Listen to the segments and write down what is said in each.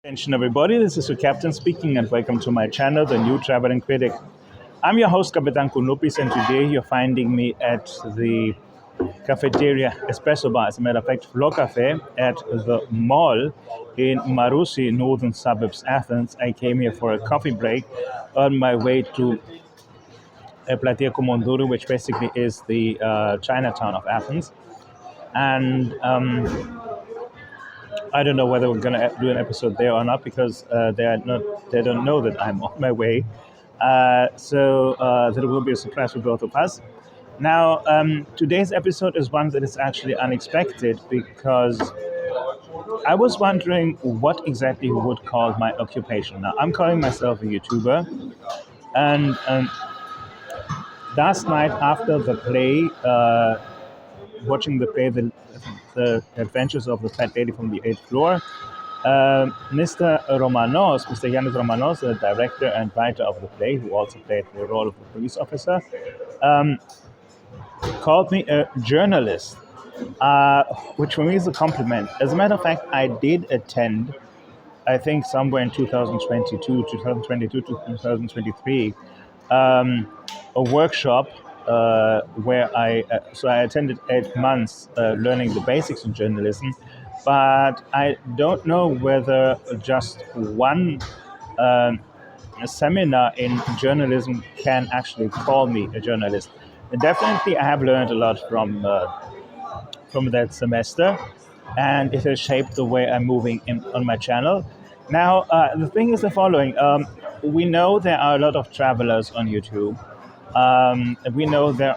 Attention, everybody. This is your captain speaking, and welcome to my channel, The New Traveling Critic. I'm your host, Kapitan Kunupis, and today you're finding me at the Cafeteria Espresso Bar, as a matter of fact, Flow Cafe at the mall in Marousi, northern suburbs, Athens. I came here for a coffee break on my way to Platia Komonduru, which basically is the Chinatown of Athens. And I don't know whether we're going to do an episode there or not because they don't know that I'm on my way. So that will be a surprise for both of us. Now, today's episode is one that is actually unexpected because I was wondering what exactly you would call my occupation. Now, I'm calling myself a YouTuber, and last night after the play, watching the play, the Adventures of the Fat Lady from the Eighth Floor, Mr. Romanos, Mr. Yanis Romanos, the director and writer of the play, who also played the role of the police officer, called me a journalist, which for me is a compliment. As a matter of fact, I did attend, I think somewhere in 2022 to 2023, a workshop where I attended 8 months learning the basics of journalism, but I don't know whether just one seminar in journalism can actually call me a journalist. Definitely, I have learned a lot from that semester, and it has shaped the way I'm moving on my channel. Now, the thing is the following. We know there are a lot of travelers on YouTube. We know there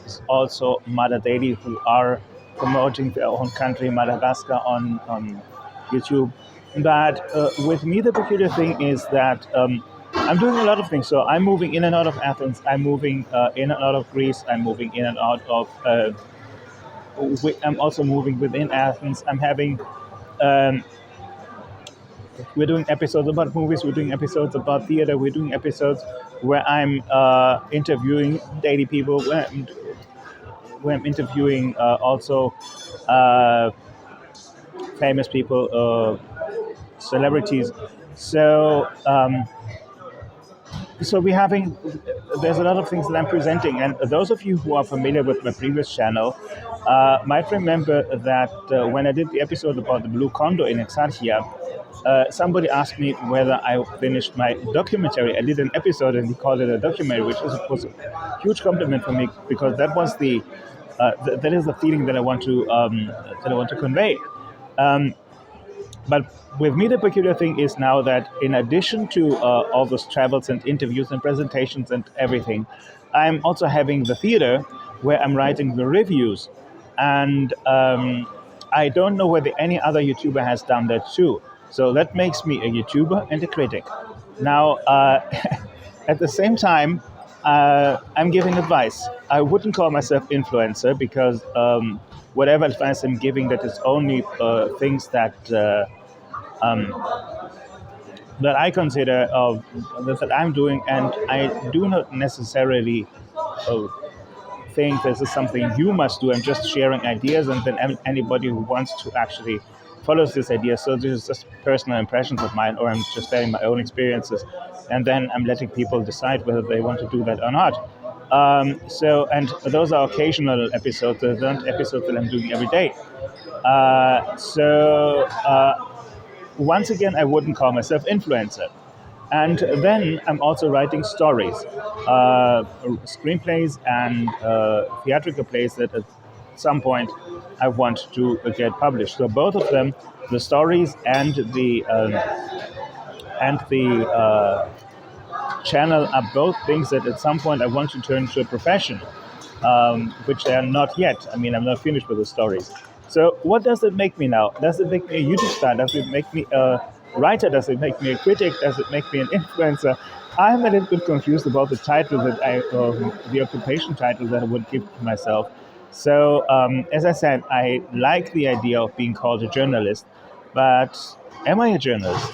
is also Mother Daily who are promoting their own country, Madagascar, on YouTube. But with me, the peculiar thing is that I'm doing a lot of things. So I'm moving in and out of Athens. I'm moving in and out of Greece. I'm moving in and out of. I'm also moving within Athens. I'm having. We're doing episodes about movies. We're doing episodes about theater. We're doing episodes where I'm interviewing daily people. Where I'm interviewing also famous people, celebrities. So there's a lot of things that I'm presenting, and those of you who are familiar with my previous channel might remember that when I did the episode about the Blue Condor in Exarchia, somebody asked me whether I finished my documentary. I did an episode and he called it a documentary, which was a huge compliment for me because that was that is the feeling that I want to convey. But with me, the peculiar thing is now that in addition to all those travels and interviews and presentations and everything, I'm also having the theater where I'm writing the reviews. And I don't know whether any other YouTuber has done that too. So that makes me a YouTuber and a critic. Now, at the same time, I'm giving advice. I wouldn't call myself influencer because whatever advice I'm giving, that is only things that I consider that I'm doing, and I do not necessarily think this is something you must do. I'm just sharing ideas, and then anybody who wants to actually follows this idea. So this is just personal impressions of mine, or I'm just sharing my own experiences, and then I'm letting people decide whether they want to do that or not. And those are occasional episodes. They're not episodes that I'm doing every day. Once again, I wouldn't call myself influencer. And then I'm also writing stories, screenplays and theatrical plays that at some point I want to get published. So both of them, the stories and the channel, are both things that at some point I want to turn to a profession, which they are not yet. I mean, I'm not finished with the stories. So what does it make me now? Does it make me a YouTube star? Does it make me a writer? Does it make me a critic? Does it make me an influencer? I'm a little bit confused about the title the occupation title that I would give to myself. So, as I said, I like the idea of being called a journalist, but am I a journalist?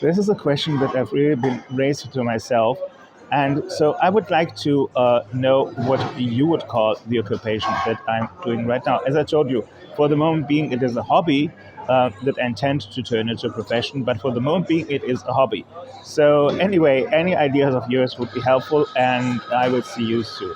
This is a question that I've really been raised to myself. And so I would like to know what you would call the occupation that I'm doing right now. As I told you, for the moment being, it is a hobby. that I intend to turn into a profession. But for the moment being, it is a hobby. So anyway, any ideas of yours would be helpful, and I will see you soon.